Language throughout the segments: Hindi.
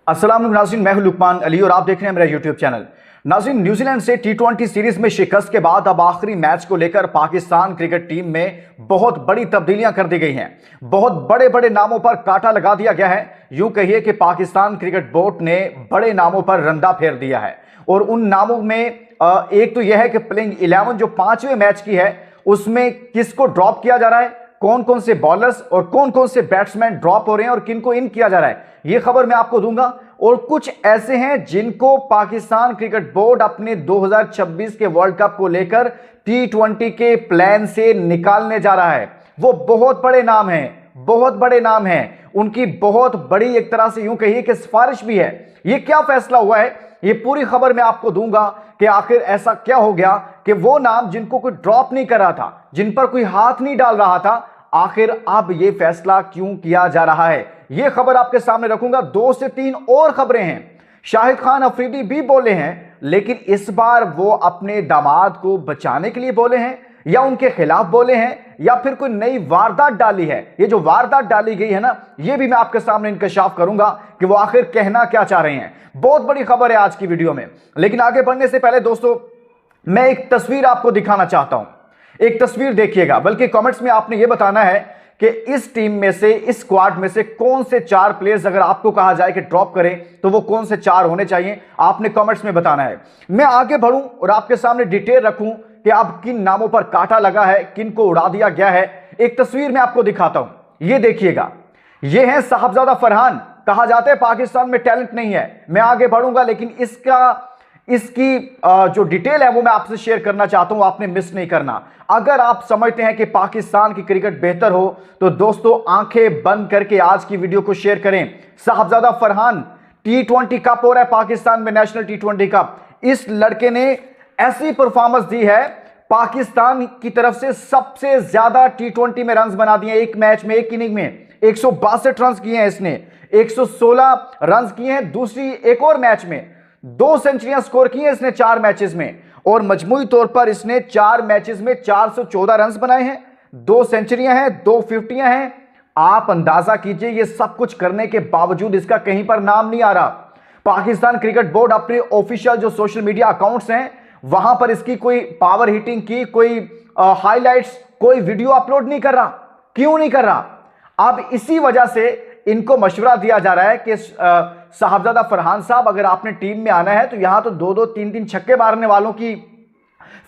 अस्सलाम वालेकुम नाज़रीन, मैं हूं लुकमान अली और आप देख रहे हैं मेरा यूट्यूब चैनल। नाज़रीन, न्यूजीलैंड से टी20 सीरीज में शिकस्त के बाद अब आखिरी मैच को लेकर पाकिस्तान क्रिकेट टीम में बहुत बड़ी तब्दीलियां कर दी गई हैं। बहुत बड़े बड़े नामों पर कांटा लगा दिया गया है। यूं कहिए कि पाकिस्तान क्रिकेट बोर्ड ने बड़े नामों पर रंदा फेर दिया है और उन नामों में एक तो यह है कि प्लेइंग 11 जो 5वें मैच की है उसमें किसको ड्रॉप किया जा रहा है, कौन कौन से बॉलर्स और कौन कौन से बैट्समैन ड्रॉप हो रहे हैं और किनको इन किया जा रहा है, यह खबर मैं आपको दूंगा। और कुछ ऐसे हैं जिनको पाकिस्तान क्रिकेट बोर्ड अपने 2026 के वर्ल्ड कप को लेकर टी20 के प्लान से निकालने जा रहा है। वो बहुत बड़े नाम हैं, बहुत बड़े नाम हैं, उनकी बहुत बड़ी एक तरह से यूं कहिए कि सिफारिश भी है। ये क्या फैसला हुआ है, ये पूरी खबर मैं आपको दूंगा कि आखिर ऐसा क्या हो गया कि वो नाम जिनको कोई ड्रॉप नहीं कर रहा था, जिन पर कोई हाथ नहीं डाल रहा था, आखिर अब ये फैसला क्यों किया जा रहा है, ये खबर आपके सामने रखूंगा। 2 से 3 और खबरें हैं। शाहिद खान अफरीदी भी बोले हैं, लेकिन इस बार वो अपने दामाद को बचाने के लिए बोले हैं या उनके खिलाफ बोले हैं या फिर कोई नई वारदात डाली है। ये जो वारदात डाली गई है ना, ये भी मैं आपके सामने इंकशाफ करूंगा कि वो आखिर कहना क्या चाह रहे हैं। बहुत बड़ी खबर है आज की वीडियो में। लेकिन आगे बढ़ने से पहले दोस्तों, मैं एक तस्वीर आपको दिखाना चाहता हूं। एक तस्वीर देखिएगा, बल्कि कमेंट्स में आपने ये बताना है कि इस टीम में से, इस स्क्वाड में से कौन से 4 प्लेयर्स अगर आपको कहा जाए कि ड्रॉप करें तो वो कौन से 4 होने चाहिए, आपने कमेंट्स में बताना है। मैं आगे बढ़ूं और आपके सामने डिटेल रखूं कि अब किन नामों पर कांटा लगा है, किन को उड़ा दिया गया है। एक तस्वीर मैं आपको दिखाता हूं, ये देखिएगा। ये है साहबजादा फरहान। कहा जाता है पाकिस्तान में टैलेंट नहीं है। मैं आगे बढ़ूंगा, लेकिन इसकी जो डिटेल है वो मैं आपसे शेयर करना चाहता हूं, आपने मिस नहीं करना। अगर आप समझते हैं कि पाकिस्तान की क्रिकेट बेहतर हो तो दोस्तों आंखें बंद करके आज की वीडियो को शेयर करें। साहबजादा फरहान, टी20 कप हो रहा है पाकिस्तान में, नेशनल टी20 कप। इस लड़के ने ऐसी परफॉर्मेंस दी है, पाकिस्तान की तरफ से सबसे ज्यादा टी20 में रन बना दिए एक मैच में, एक इनिंग में 162 रन किए हैं इसने, 116 रन किए हैं दूसरी एक और मैच में, 2 सेंचुरियां स्कोर की हैं इसने 4 मैचेस में, और मजमूई तौर पर इसने 4 मैचेस में 414 रन बनाए हैं, 2 सेंचुरियां हैं, 2 फिफ्टियां हैं। आप अंदाजा कीजिए, ये सब कुछ करने के बावजूद इसका कहीं पर नाम नहीं आ रहा। पाकिस्तान क्रिकेट बोर्ड अपने ऑफिशियल जो सोशल मीडिया अकाउंट्स हैं वहां पर इसकी कोई पावर हिटिंग की कोई हाइलाइट्स, कोई वीडियो अपलोड नहीं कर रहा। क्यों नहीं कर रहा? अब इसी वजह से इनको मशवरा दिया जा रहा है कि साहबजादा फरहान साहब, अगर आपने टीम में आना है तो यहां तो 2-2 3-3 छक्के मारने वालों की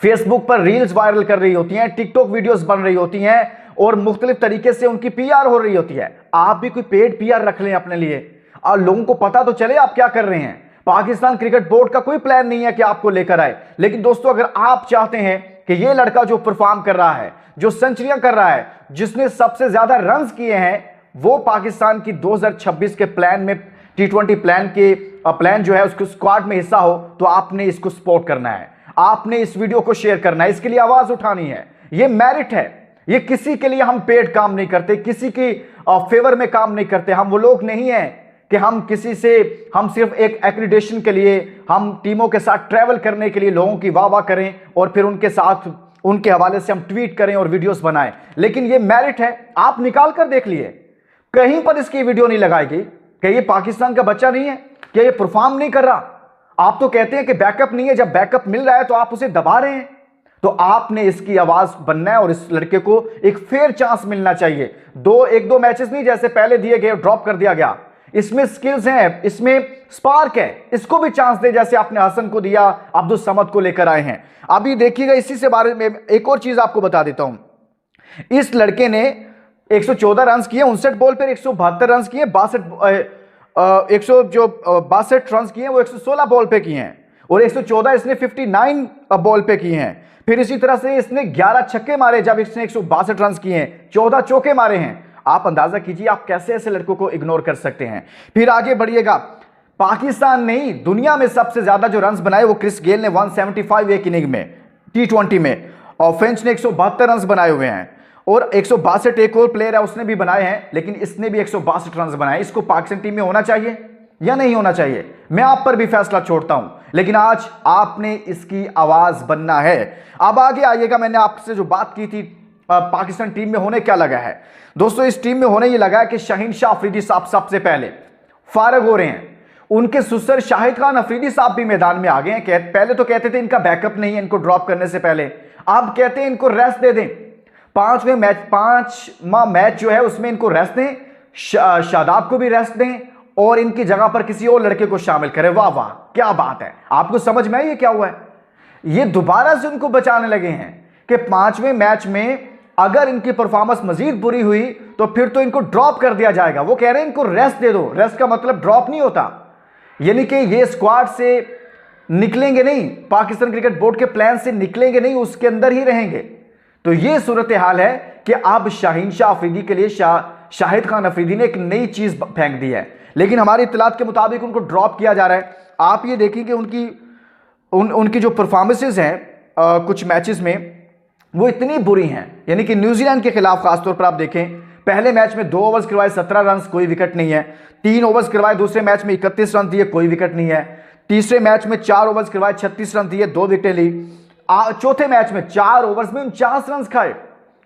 फेसबुक पर रील्स वायरल कर रही होती हैं, टिकटॉक वीडियोस बन रही होती हैं और मुख्तलिफ तरीके से उनकी पीआर हो रही होती है। आप भी कोई पेड पीआर रख लें अपने लिए और लोगों को पता तो चले आप क्या कर रहे हैं। पाकिस्तान क्रिकेट बोर्ड का कोई प्लान नहीं है कि आपको लेकर आए, लेकिन दोस्तों अगर आप चाहते हैं कि ये लड़का जो परफॉर्म कर रहा है, जो सेंचुरियां कर रहा है, जिसने सबसे ज्यादा रन किए हैं, वो पाकिस्तान की 2026 के प्लान में, टी20 प्लान जो है उसके स्क्वाड में हिस्सा हो, तो आपने इसको सपोर्ट करना है, आपने इस वीडियो को शेयर करना है, इसके लिए आवाज उठानी है। ये मेरिट है। ये किसी के लिए हम पेड काम नहीं करते, किसी की फेवर में काम नहीं करते। हम वो लोग नहीं हैं कि हम सिर्फ एक एक्रीडेशन के लिए, हम टीमों के साथ ट्रैवल करने के लिए लोगों की वाह करें और फिर उनके साथ, उनके हवाले से हम ट्वीट करें और वीडियोस बनाएं। लेकिन ये मेरिट है, आप निकाल कर देख लिए, कहीं पर इसकी वीडियो नहीं लगाई गई कि ये पाकिस्तान का बच्चा नहीं है, कि ये परफॉर्म नहीं कर रहा। आप तो कहते हैं कि बैकअप नहीं है, जब बैकअप मिल रहा है तो आप उसे दबा रहे हैं। तो आपने इसकी आवाज बनना है और इस लड़के को एक फेयर चांस मिलना चाहिए। 1-2 मैचेस नहीं जैसे पहले दिए गए, ड्रॉप कर दिया गया। इसमें स्किल्स हैं, इसमें स्पार्क है, इसको भी चांस दे, जैसे आपने हसन को दिया, अब्दुल समद को लेकर आए हैं। अभी देखिएगा, इसी से बारे में एक और चीज आपको बता देता हूं। इस लड़के ने 114 रन किए, 59 बॉल पर 172 रन किए, 62 रन किए वो 116 बॉल पे किए हैं, और 114 इसने 59 बॉल पे किए हैं। फिर इसी तरह से इसने 11 छक्के मारे जब इसने 162 रन किए हैं, 14 चौके मारे हैं। आप अंदाजा कीजिए आप कैसे ऐसे लड़कों को इग्नोर कर सकते हैं। फिर आगे बढ़िएगा, पाकिस्तान नहीं, दुनिया में सबसे ज्यादा जो रन बनाए वो क्रिस गेल ने 175 एक इनिंग में टी20 में, और फिंच ने 172 रन बनाए हुए हैं, और 162 एक और प्लेयर है उसने भी बनाए हैं, लेकिन इसने भी 162 रन बनाए। इसको पाकिस्तान टीम में होना चाहिए या नहीं होना चाहिए, मैं आप पर भी फैसला छोड़ता हूं, लेकिन आज आपने इसकी आवाज बनना है। अब आगे आइएगा, मैंने आपसे जो बात की थी पाकिस्तान टीम में होने क्या लगा है दोस्तों, इस टीम में होने ये लगा है कि शाहीन शाह अफरीदी साहब सबसे पहले फारग हो रहे हैं। उनके सुसर शाहिद खान अफरीदी साहब भी मैदान में आ गए हैं। पहले तो कहते थे इनका बैकअप नहीं है इनको ड्रॉप करने से पहले, अब कहते हैं इनको रेस्ट दे दें, पांचवा मैच जो है उसमें इनको रेस्ट दें, शादाब को भी रेस्ट दें और इनकी जगह पर किसी और लड़के को शामिल करें। वाह वाह क्या बात है, आपको समझ में आई ये क्या हुआ है? ये दोबारा से उनको बचाने लगे हैं कि पांचवें मैच में अगर इनकी परफॉर्मेंस मजीद बुरी हुई तो फिर तो इनको ड्रॉप कर दिया जाएगा। वो कह रहे हैं इनको रेस्ट दे दो, रेस्ट का मतलब ड्रॉप नहीं होता, यानी कि ये स्क्वाड से निकलेंगे नहीं, पाकिस्तान क्रिकेट बोर्ड के प्लान से निकलेंगे नहीं, उसके अंदर ही रहेंगे। तो ये सूरत हाल है कि अब शाहीन शाह अफरीदी के लिए शाहिद खान अफरीदी ने एक नई चीज फेंक दी है, लेकिन हमारी इत्तलात के मुताबिक उनको ड्रॉप किया जा रहा है। आप ये देखें कि उनकी जो परफॉर्मेंसेज हैं कुछ मैचेस में वो इतनी बुरी हैं, यानी कि न्यूजीलैंड के खिलाफ खासतौर पर आप देखें, पहले मैच में 2 ओवर्स करवाए 17 रन, कोई विकेट नहीं है। 3 ओवर्स करवाए दूसरे मैच में 31 रन दिए, कोई विकेट नहीं है। तीसरे मैच में 4 ओवर्स करवाए 36 रन दिए, 2 विकेटें ली। चौथे मैच में 4 ओवर्स में 49 रन खाए,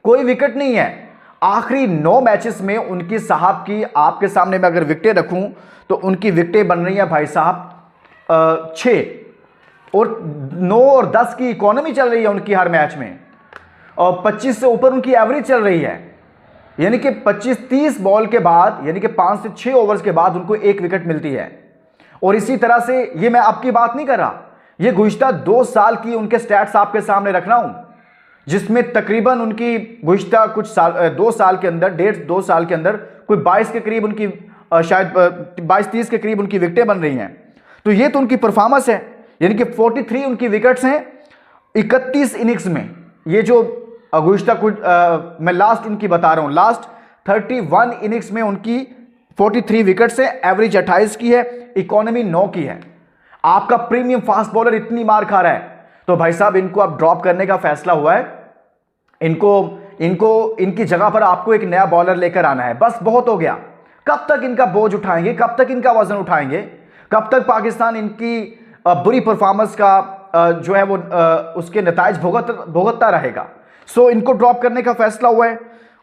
कोई विकेट नहीं है। आखिरी 9 मैचेस में उनकी साहब की आपके सामने मैं अगर विकेटें रखूं तो उनकी विकेटें बन रही है भाई साहब 6 और 9 और 10 की इकोनॉमी चल रही है उनकी हर मैच में, और 25 से ऊपर उनकी एवरेज चल रही है, यानी कि 25-30 बॉल के बाद, यानी कि 5 से 6 ओवर्स के बाद उनको 1 विकेट मिलती है। और इसी तरह से ये मैं आपकी बात नहीं कर रहा, ये गुज़िश्ता 2 साल की उनके स्टैट्स आपके सामने रख रहा हूं, जिसमें तकरीबन उनकी गुज़िश्ता कुछ साल 2 साल के अंदर 1.5-2 साल के अंदर कोई 22 के करीब उनकी शायद 22-30 के करीब उनकी विकेटें बन रही हैं। तो ये तो उनकी परफॉर्मेंस है, यानी कि 43 उनकी विकेट्स हैं 31 इनिंग्स में। ये जो गुज़िश्ता कुछ मैं लास्ट उनकी बता रहा हूं, लास्ट 31 इनिंग्स में उनकी 43 विकेट्स है, एवरेज 28 की है, इकोनॉमी 9 की है। आपका प्रीमियम फास्ट बॉलर इतनी मार खा रहा है तो भाई साहब इनको अब ड्रॉप करने का फैसला हुआ है। इनकी जगह पर आपको एक नया बॉलर लेकर आना है, बस बहुत हो गया। कब तक इनका बोझ उठाएंगे, कब तक इनका वजन उठाएंगे, कब तक पाकिस्तान इनकी बुरी परफॉर्मेंस का जो है वो उसके नताइज भुगतता रहेगा। सो इनको ड्रॉप करने का फैसला हुआ है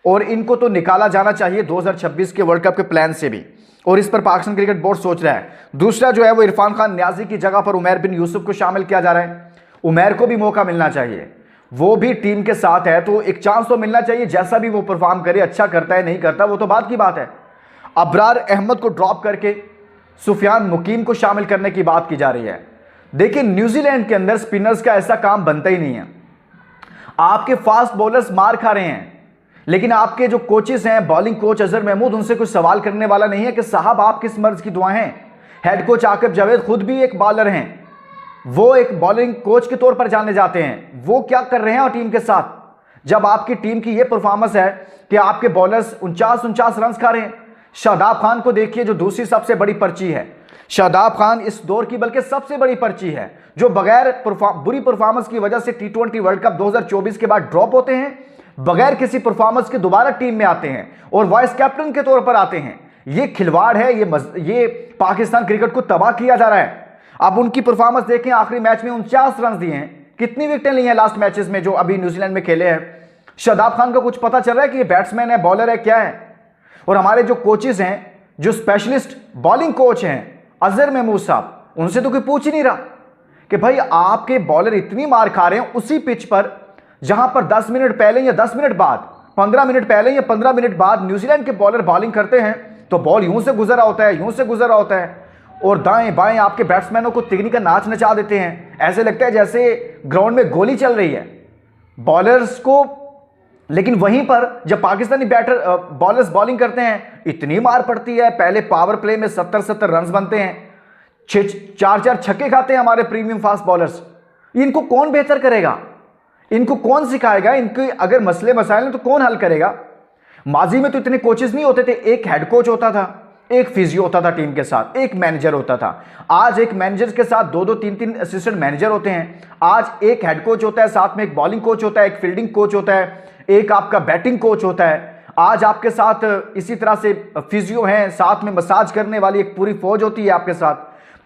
और इनको तो निकाला जाना चाहिए 2026 के वर्ल्ड कप के प्लान से भी, और इस पर पाकिस्तान क्रिकेट बोर्ड सोच रहा है। दूसरा जो है वो इरफान खान न्याजी की जगह पर उमैर बिन यूसुफ को शामिल किया जा रहा है। उमैर को भी मौका मिलना चाहिए, वो भी टीम के साथ है तो एक चांस तो मिलना चाहिए। जैसा भी वो परफॉर्म करे, अच्छा करता है नहीं करता वो तो बात की बात है। अबरार अहमद को ड्रॉप करके सुफियान मुकीम को शामिल करने की बात की जा रही है। देखिए न्यूजीलैंड के अंदर स्पिनर्स का ऐसा काम बनता ही नहीं है। आपके फास्ट बॉलर्स मार खा रहे हैं, लेकिन आपके जो कोचेस हैं, बॉलिंग कोच अजहर महमूद, उनसे कुछ सवाल करने वाला नहीं है कि साहब आप किस मर्ज की दुआ हैं। हेड कोच आकिब जावेद खुद भी एक बॉलर हैं, वो एक बॉलिंग कोच के तौर पर जाने जाते हैं। वो क्या कर रहे हैं और टीम के साथ, जब आपकी टीम की ये परफॉर्मेंस है कि आपके बॉलर्स 49 रन खा रहे हैं। शादाब खान को देखिए जो दूसरी सबसे बड़ी पर्ची है, शादाब खान इस दौर की बल्कि सबसे बड़ी पर्ची है, जो बगैर बुरी परफॉर्मेंस की वजह से T20 वर्ल्ड कप 2024 के बाद ड्रॉप होते हैं, बगैर किसी परफॉर्मेंस के दोबारा टीम में आते हैं और वाइस कैप्टन के तौर पर आते हैं। ये खिलवाड़ है, ये पाकिस्तान क्रिकेट को तबाह किया जा रहा है। अब उनकी परफॉर्मेंस देखें, आखिरी मैच में 49 रन दिए हैं, कितनी विकेटें ली हैं लास्ट मैचेस में जो अभी न्यूजीलैंड में खेले हैं। शादाब खान का कुछ पता चल रहा है कि ये बैट्समैन है, बॉलर है, क्या है? और हमारे जो कोचेस हैं, जो स्पेशलिस्ट बॉलिंग कोच हैं अजहर महमूद साहब, उनसे तो कोई पूछ ही नहीं रहा कि भाई आपके बॉलर इतनी मार खा रहे हैं उसी पिच पर जहां पर 10 मिनट पहले या 10 मिनट बाद, 15 मिनट पहले या 15 मिनट बाद न्यूजीलैंड के बॉलर बॉलिंग करते हैं तो बॉल यूं से गुजरा होता है, यूं से गुजरा होता है और दाएं बाएं आपके बैट्समैनों को तिगनी का नाच नचा देते हैं। ऐसे लगता है जैसे ग्राउंड में गोली चल रही है बॉलर्स को। लेकिन वहीं पर जब पाकिस्तानी बॉलर्स बॉलिंग करते हैं इतनी मार पड़ती है, पहले पावर प्ले में 70 रन बनते हैं, 4 छक्के खाते हैं हमारे प्रीमियम फास्ट बॉलर्स। इनको कौन बेहतर करेगा, इनको कौन सिखाएगा, इनके अगर मसले मसाइल हैं तो कौन हल करेगा? माजी में तो इतने कोचेस नहीं होते थे, एक हेड कोच होता था, एक फिजियो होता था टीम के साथ, एक मैनेजर होता था। आज एक मैनेजर के साथ 2-2 3-3 असिस्टेंट मैनेजर होते हैं। आज एक हेड कोच होता है, साथ में एक बॉलिंग कोच होता है, एक फील्डिंग कोच होता है, एक आपका बैटिंग कोच होता है। आज आपके साथ इसी तरह से फिजियो हैं, साथ में मसाज करने वाली एक पूरी फौज होती है आपके साथ,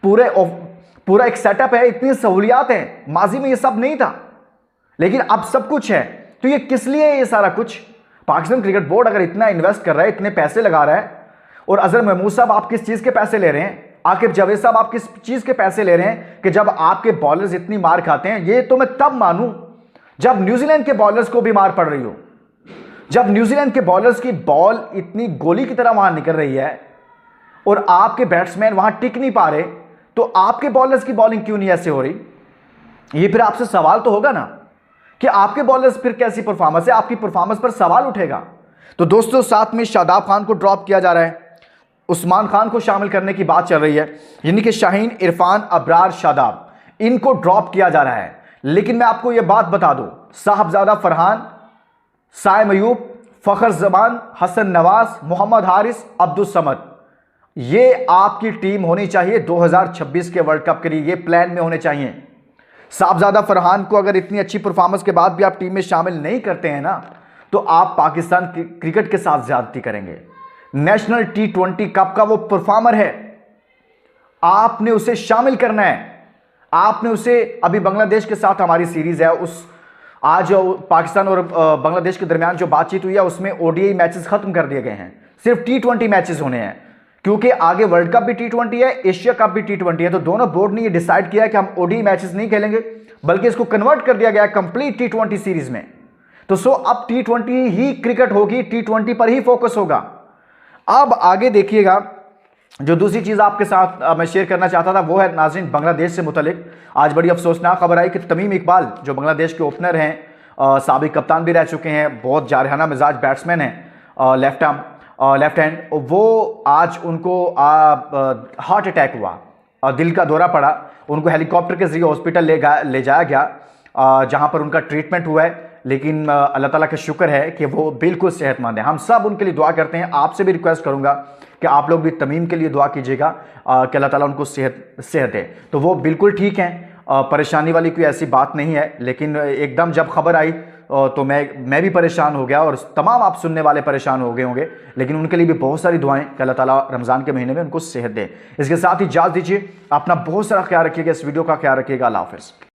पूरा एक सेटअप है, इतनी सहूलियात हैं। माजी में ये सब नहीं था, लेकिन अब सब कुछ है। तो ये किस लिए ये सारा कुछ? पाकिस्तान क्रिकेट बोर्ड अगर इतना इन्वेस्ट कर रहा है, इतने पैसे लगा रहा है, और अजहर महमूद साहब आप किस चीज के पैसे ले रहे हैं? आखिर जावेद साहब आप किस चीज के पैसे ले रहे हैं कि जब आपके बॉलर्स इतनी मार खाते हैं? ये तो मैं तब मानूं जब न्यूजीलैंड के बॉलर्स को भी मार पड़ रही हो, जब न्यूजीलैंड के बॉलर्स की बॉल इतनी गोली की तरह वहां निकल रही है और आपके बैट्समैन वहां टिक नहीं पा रहे, तो आपके बॉलर्स की बॉलिंग क्यों नहीं ऐसे हो रही? ये फिर आपसे सवाल तो होगा ना कि आपके बॉलर्स फिर कैसी परफॉर्मेंस है, आपकी परफॉर्मेंस पर सवाल उठेगा। तो दोस्तों, साथ में शादाब खान को ड्रॉप किया जा रहा है, उस्मान खान को शामिल करने की बात चल रही है, यानी कि शाहीन, इरफान, अबरार, शादाब, इनको ड्रॉप किया जा रहा है। लेकिन मैं आपको यह बात बता दूं, साहबजादा फरहान, साइम अयूब, फखर जमान, हसन नवाज, मोहम्मद हारिस, अब्दुल समद, ये आपकी टीम होनी चाहिए 2026 के वर्ल्ड कप के लिए, ये प्लान में होने चाहिए। साहबजादा फरहान को अगर इतनी अच्छी परफॉर्मेंस के बाद भी आप टीम में शामिल नहीं करते हैं ना, तो आप पाकिस्तान क्रिकेट के साथ ज्यादती करेंगे। नेशनल T20 कप का वो परफॉर्मर है, आपने उसे शामिल करना है। आपने उसे, अभी बांग्लादेश के साथ हमारी सीरीज है, उस आज पाकिस्तान और बांग्लादेश के दरमियान जो बातचीत हुई है उसमें ODI मैचेस खत्म कर दिए गए हैं, सिर्फ T20 मैचेस होने हैं, क्योंकि आगे वर्ल्ड कप भी T20 है, एशिया कप भी T20 है। तो दोनों बोर्ड ने ये डिसाइड किया है कि हम ODI मैचेस नहीं खेलेंगे, बल्कि इसको कन्वर्ट कर दिया गया कंप्लीट T20 सीरीज में। तो अब T20 ही क्रिकेट होगी, T20 पर ही फोकस होगा। अब आगे देखिएगा, जो दूसरी चीज आपके साथ मैं शेयर करना चाहता था वो है नाज़रीन बांग्लादेश से मुतालिक। आज बड़ी अफसोसनाक खबर आई कि तमीम इकबाल जो बांग्लादेश के ओपनर हैं, साबिक कप्तान भी रह चुके हैं, बहुत जारहाना मिजाज बैट्समैन हैं, लेफ्ट हैंड, वो आज उनको हार्ट अटैक हुआ, दिल का दौरा पड़ा, उनको हेलीकॉप्टर के जरिए हॉस्पिटल ले जाया गया, जहां पर उनका ट्रीटमेंट हुआ है। लेकिन अल्लाह ताला का शुक्र है कि वो बिल्कुल सेहतमंद है। हम सब उनके लिए दुआ करते हैं। आपसे भी रिक्वेस्ट करूंगा कि आप लोग भी तमीम के लिए दुआ कीजिएगा कि अल्लाह ताला उनको सेहत दे। तो वो बिल्कुल ठीक हैं, परेशानी वाली कोई ऐसी बात नहीं है। लेकिन एकदम जब खबर आई तो मैं भी परेशान हो गया और तमाम आप सुनने वाले परेशान हो गए होंगे। लेकिन उनके लिए भी बहुत सारी दुआएं कि अल्लाह ताला रमज़ान के महीने में उनको सेहत दे। इसके साथ ही इजाज़त दीजिए, अपना बहुत सारा ख्याल रखिएगा, इस वीडियो का ख्याल रखिएगा। अल्लाह हाफ़िज़।